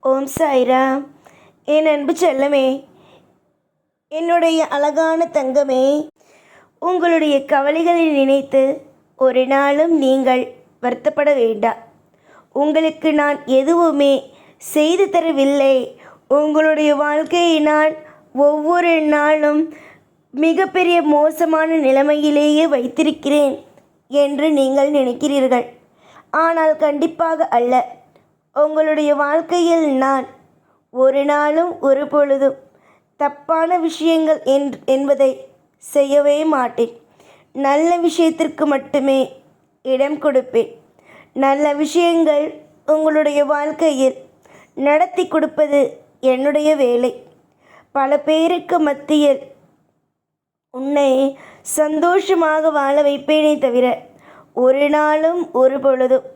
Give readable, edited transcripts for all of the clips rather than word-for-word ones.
ஓம் சாய்ராம். என் அன்பு செல்லமே, என்னுடைய அழகான தங்கமே, உங்களுடைய கவலைகளை நினைத்து ஒரு நாளும் நீங்கள் வருத்தப்பட வேண்டாம். உங்களுக்கு நான் எதுவுமே செய்து தரவில்லை. உங்களுடைய வாழ்க்கையை நான் ஒவ்வொரு நாளும் மிகப்பெரிய மோசமான நிலைமையிலேயே வைத்திருக்கிறேன் என்று நீங்கள் நினைக்கிறீர்கள். ஆனால் கண்டிப்பாக அல்ல. உங்களுடைய வாழ்க்கையில் நான் ஒரு நாளும் ஒரு பொழுதும் தப்பான விஷயங்கள் என்பதை செய்யவே மாட்டேன். நல்ல விஷயத்திற்கு மட்டுமே இடம் கொடுப்பேன். நல்ல விஷயங்கள் உங்களுடைய வாழ்க்கையில் நடத்தி கொடுப்பது என்னுடைய வேலை. பல பேருக்கு மத்தியில் உன்னை சந்தோஷமாக வாழ வைப்பேனே தவிர ஒரு நாளும் ஒரு பொழுதும்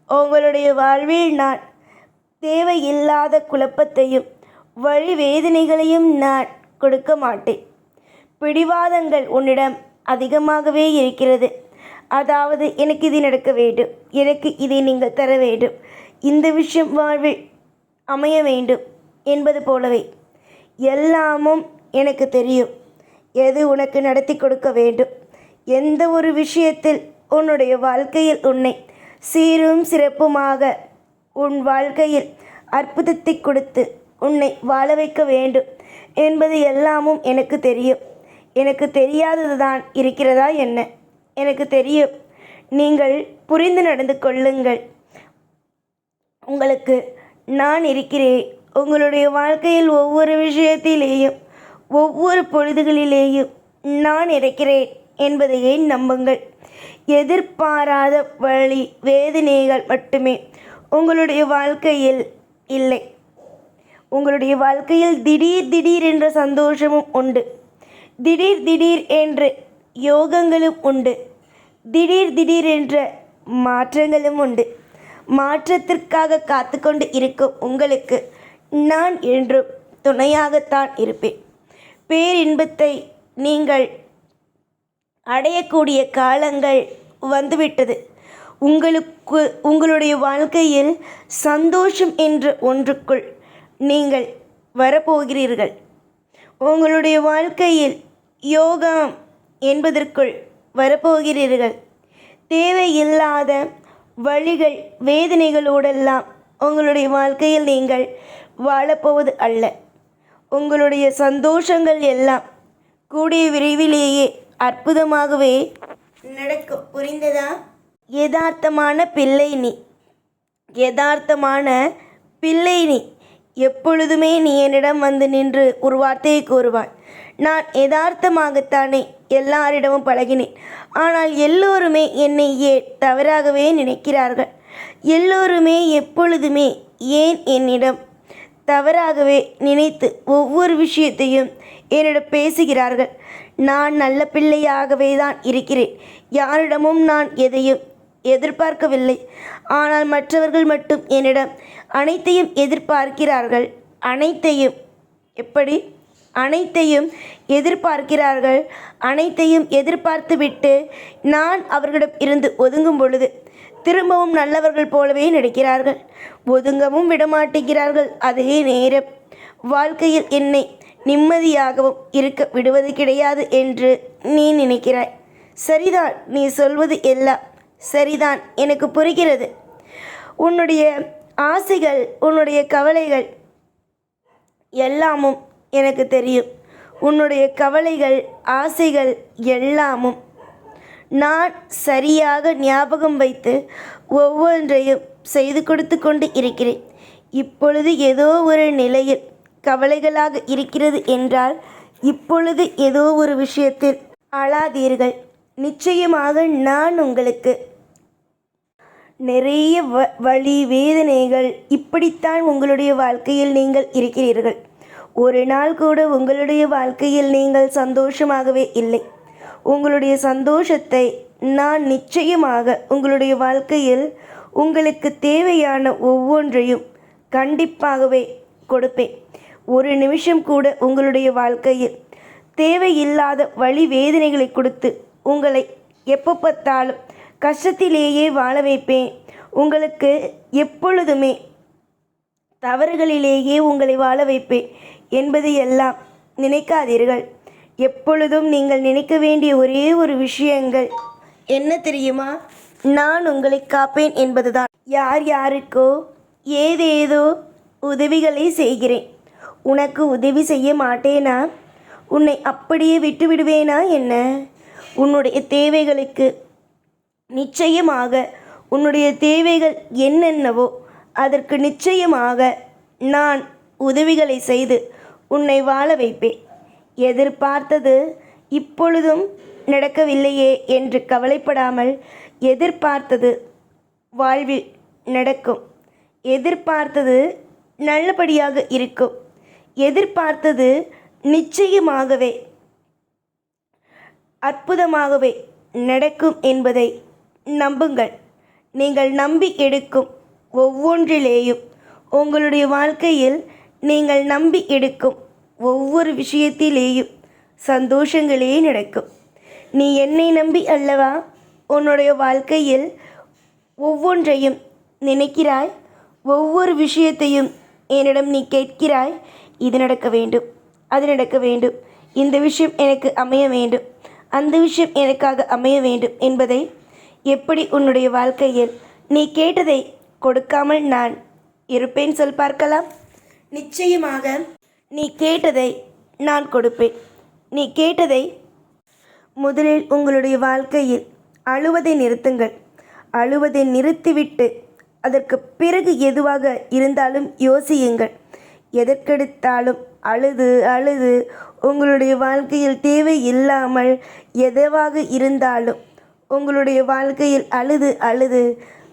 உங்களுடைய வாழ்வில் நான் தேவையில்லாத குழப்பத்தையும் வழி வேதனைகளையும் நான் கொடுக்க மாட்டேன். பிடிவாதங்கள் உன்னிடம் அதிகமாகவே இருக்கிறது. அதாவது எனக்கு இது நடக்க வேண்டும், எனக்கு இதை நீங்கள் தர வேண்டும், இந்த விஷயம் வாழ்வில் அமைய வேண்டும் என்பது போலவே எல்லாமும் எனக்கு தெரியும். எது உனக்கு நடத்தி கொடுக்க வேண்டும், எந்த ஒரு விஷயத்தில் உன்னுடைய வாழ்க்கையில் உன்னை சீரும் சிறப்புமாக உன் வாழ்க்கையில் அற்புதத்தை கொடுத்து உன்னை வாழ வைக்க வேண்டும் என்பது எல்லாமும் எனக்கு தெரியும். எனக்கு தெரியாதது தான் இருக்கிறதா என்ன? எனக்கு தெரியும். நீங்கள் புரிந்து நடந்து கொள்ளுங்கள். உங்களுக்கு நான் இருக்கிறேன். உங்களுடைய வாழ்க்கையில் ஒவ்வொரு விஷயத்திலேயும் ஒவ்வொரு பொழுதுகளிலேயும் நான் இருக்கிறேன் என்பதையே நம்புங்கள். எதிர்பாராத வழி வேதனைகள் மட்டுமே உங்களுடைய வாழ்க்கையில் இல்லை. உங்களுடைய வாழ்க்கையில் திடீர் என்ற சந்தோஷமும் உண்டு. திடீர் என்ற யோகங்களும் உண்டு. திடீர் என்ற மாற்றங்களும் உண்டு. மாற்றத்திற்காக காத்து கொண்டு இருக்கும் உங்களுக்கு நான் என்றும் துணையாகத்தான் இருப்பேன். பேரின்பத்தை நீங்கள் அடையக்கூடிய காலங்கள் வந்துவிட்டது. உங்களுடைய வாழ்க்கையில் சந்தோஷம் என்ற ஒன்றுக்குள் நீங்கள் வரப்போகிறீர்கள். உங்களுடைய வாழ்க்கையில் யோகம் என்பதற்குள் வரப்போகிறீர்கள். தேவையில்லாத வழிகள் வேதனைகளோடெல்லாம் உங்களுடைய வாழ்க்கையில் நீங்கள் வாழப்போவது அல்ல. உங்களுடைய சந்தோஷங்கள் எல்லாம் கூடிய விரைவிலேயே அற்புதமாகவே நடக்கும். புரிந்ததா? யதார்த்தமான பிள்ளை நீ. யதார்த்தமான பிள்ளை நீ. எப்பொழுதுமே நீ என்னிடம் வந்து நின்று ஒரு வார்த்தையை கூறுவாய். நான் யதார்த்தமாகத்தானே எல்லாரிடமும் பழகினேன். ஆனால் எல்லோருமே என்னை தவறாகவே நினைக்கிறார்கள். எல்லோருமே எப்பொழுதுமே ஏன் என்னிடம் தவறாகவே நினைத்து ஒவ்வொரு விஷயத்தையும் என்னிடம் பேசுகிறார்கள். நான் நல்ல பிள்ளையாகவே தான் இருக்கிறேன். யாரிடமும் நான் எதையும் எதிர்பார்க்கவில்லை. ஆனால் மற்றவர்கள் மட்டும் என்னிடம் அனைத்தையும் எதிர்பார்க்கிறார்கள். அனைத்தையும் எதிர்பார்க்கிறார்கள். அனைத்தையும் எதிர்பார்த்துவிட்டு நான் அவர்களிடம் இருந்து ஒதுங்கும் பொழுது திரும்பவும் நல்லவர்கள் போலவே நடிக்கிறார்கள். ஒதுங்கவும் விடமாட்டேங்கிறார்கள். அதே நேரம் வாழ்க்கையில் என்னை நிம்மதியாகவும் இருக்க விடுவது கிடையாது என்று நீ நினைக்கிறாய். சரிதான், நீ சொல்வது எல்லாம் சரிதான், எனக்கு புரிகிறது. உன்னுடைய ஆசைகள், உன்னுடைய கவலைகள் எல்லாமும் எனக்கு தெரியும். உன்னுடைய கவலைகள், ஆசைகள் எல்லாமும் நான் சரியாக ஞாபகம் வைத்து ஒவ்வொன்றையும் செய்து கொடுத்து கொண்டு இருக்கிறேன். இப்பொழுது ஏதோ ஒரு நிலையில் கவலைகளாக இருக்கிறது என்றால் இப்பொழுது ஏதோ ஒரு விஷயத்தில் அழாதீர்கள். நிச்சயமாக நான் உங்களுக்கு நிறைய வலி வேதனைகள் இப்படித்தான் உங்களுடைய வாழ்க்கையில் நீங்கள் இருக்கிறீர்கள். ஒரு நாள் கூட உங்களுடைய வாழ்க்கையில் நீங்கள் சந்தோஷமாகவே இல்லை. உங்களுடைய சந்தோஷத்தை நான் நிச்சயமாக உங்களுடைய வாழ்க்கையில் உங்களுக்கு தேவையான ஒவ்வொன்றையும் கண்டிப்பாகவே கொடுப்பேன். ஒரு நிமிஷம் கூட உங்களுடைய வாழ்க்கையில் தேவையில்லாத வலி வேதனைகளை கொடுத்து உங்களை எப்போ பார்த்தாலும் கஷ்டத்திலேயே வாழ வைப்பேன். உங்களுக்கு எப்பொழுதுமே தவறுகளிலேயே உங்களை வாழ வைப்பேன் என்பது எல்லாம் நினைக்காதீர்கள். எப்பொழுதும் நீங்கள் நினைக்க வேண்டிய ஒரே ஒரு விஷயங்கள் என்ன தெரியுமா? நான் உங்களை காப்பேன் என்பதுதான். யார் யாருக்கோ ஏதேதோ உதவிகளை செய்கிறேன். உனக்கு உதவி செய்ய மாட்டேனா? உன்னை அப்படியே விட்டு விடுவேனா என்ன? உன்னுடைய தேவைகளுக்கு நிச்சயமாக உன்னுடைய தேவைகள் என்னென்னவோ அதற்கு நிச்சயமாக நான் உதவிகளை செய்து உன்னை வாழ வைப்பேன். எதிர்பார்த்தது இப்பொழுதும் நடக்கவில்லையே என்று கவலைப்படாமல், எதிர்பார்த்தது வாழ்வில் நடக்கும். எதிர்பார்த்தது நல்லபடியாக இருக்கும். எதிர்பார்த்தது நிச்சயமாகவே அற்புதமாகவே நடக்கும் என்பதை நம்புங்கள். நீங்கள் நம்பி எடுக்கும் ஒவ்வொன்றிலேயும், உங்களுடைய வாழ்க்கையில் நீங்கள் நம்பி எடுக்கும் ஒவ்வொரு விஷயத்திலேயும் சந்தோஷங்களே நடக்கும். நீ என்னை நம்பி அல்லவா உன்னுடைய வாழ்க்கையில் ஒவ்வொன்றையும் நினைக்கிறாய், ஒவ்வொரு விஷயத்தையும் என்னிடம் நீ கேட்கிறாய். இது நடக்க வேண்டும், அது நடக்க வேண்டும், இந்த விஷயம் எனக்கு அமைய வேண்டும், அந்த விஷயம் எனக்காக அமைய வேண்டும் என்பதை எப்படி உன்னுடைய வாழ்க்கையில் நீ கேட்டதை கொடுக்காமல் நான் இருப்பேன் சொல் பார்க்கலாம். நிச்சயமாக நீ கேட்டதை நான் கொடுப்பேன். நீ கேட்டதை முதலில் உங்களுடைய வாழ்க்கையில் அழுவதை நிறுத்துங்கள். அழுவதை நிறுத்திவிட்டு அதற்கு பிறகு எதுவாக இருந்தாலும் யோசியுங்கள். எதற்கெடுத்தாலும் அழுது அழுது உங்களுடைய வாழ்க்கையில் தேவை இல்லாமல் எதுவாக இருந்தாலும் உங்களுடைய வாழ்க்கையில் அழுது அழுது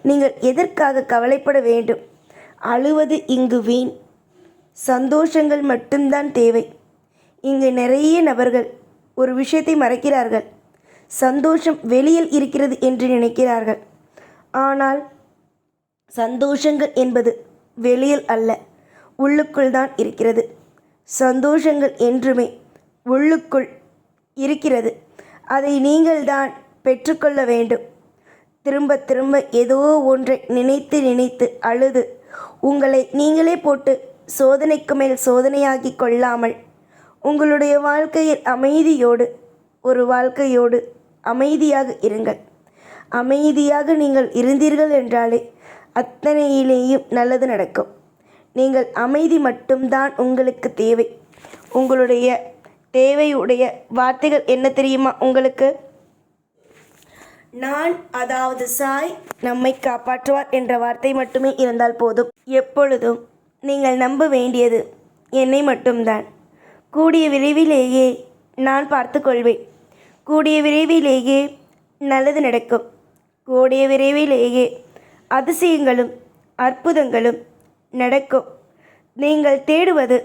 நீங்கள் எதற்காக கவலைப்பட வேண்டும்? அழுவது இங்கு வீண். சந்தோஷங்கள் மட்டும்தான் தேவை. இங்கு நிறைய நபர்கள் ஒரு விஷயத்தை மறைக்கிறார்கள். சந்தோஷம் வெளியில் இருக்கிறது என்று நினைக்கிறார்கள். ஆனால் சந்தோஷங்கள் என்பது வெளியில் அல்ல, உள்ளுக்குள் தான் இருக்கிறது. சந்தோஷங்கள் என்றுமே உள்ளுக்குள் இருக்கிறது. அதை நீங்கள்தான் பெற்றுக்கொள்ள வேண்டும். திரும்ப திரும்ப ஏதோ ஒன்றை நினைத்து நினைத்து அழுது உங்களை நீங்களே போட்டு சோதனைக்கு மேல் சோதனையாக்கி கொள்ளாமல், உங்களுடைய வாழ்க்கையில் அமைதியோடு ஒரு வாழ்க்கையோடு அமைதியாக இருங்கள். அமைதியாக நீங்கள் இருந்தீர்கள் என்றாலே அத்தனையிலேயும் நல்லது நடக்கும். நீங்கள் அமைதி மட்டும்தான் உங்களுக்கு தேவை. உங்களுடைய தேவையுடைய வார்த்தைகள் என்ன தெரியுமா உங்களுக்கு? நான், அதாவது சாய் நம்மை காப்பாற்றுவார் என்ற வார்த்தை மட்டுமே இருந்தால் போதும். எப்பொழுதும் நீங்கள் நம்ப வேண்டியது என்னை மட்டும்தான். கூடிய விரைவிலேயே நான் பார்த்து கொள்வேன். கூடிய விரைவிலேயே நல்லது நடக்கும். கூடிய விரைவிலேயே அதிசயங்களும் அற்புதங்களும் நடக்கும். நீங்கள் தேடுவது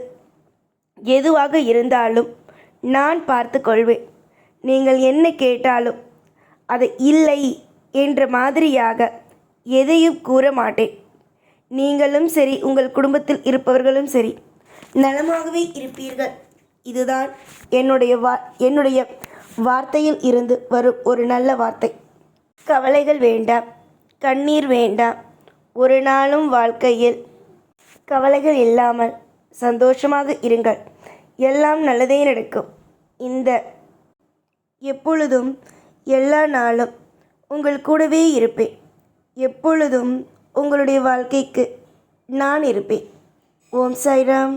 எதுவாக இருந்தாலும் நான் பார்த்து கொள்வேன். நீங்கள் என்ன கேட்டாலும் அது இல்லை என்ற மாதிரியாக எதையும் கூற மாட்டேன். நீங்களும் சரி, உங்கள் குடும்பத்தில் இருப்பவர்களும் சரி நலமாகவே இருப்பீர்கள். இதுதான் என்னுடைய வார்த்தையில் இருந்து வரும் ஒரு நல்ல வார்த்தை. கவலைகள் வேண்டாம், கண்ணீர் வேண்டாம். ஒரு நாளும் வாழ்க்கையில் கவலைகள் இல்லாமல் சந்தோஷமாக இருங்கள். எல்லாம் நல்லதே நடக்கும். இந்த எப்பொழுதும் எல்லா நாளும் உங்கள் கூடவே இருப்பேன். எப்பொழுதும் உங்களுடைய வாழ்க்கைக்கு நான் இருப்பேன். ஓம் சாய்ராம்.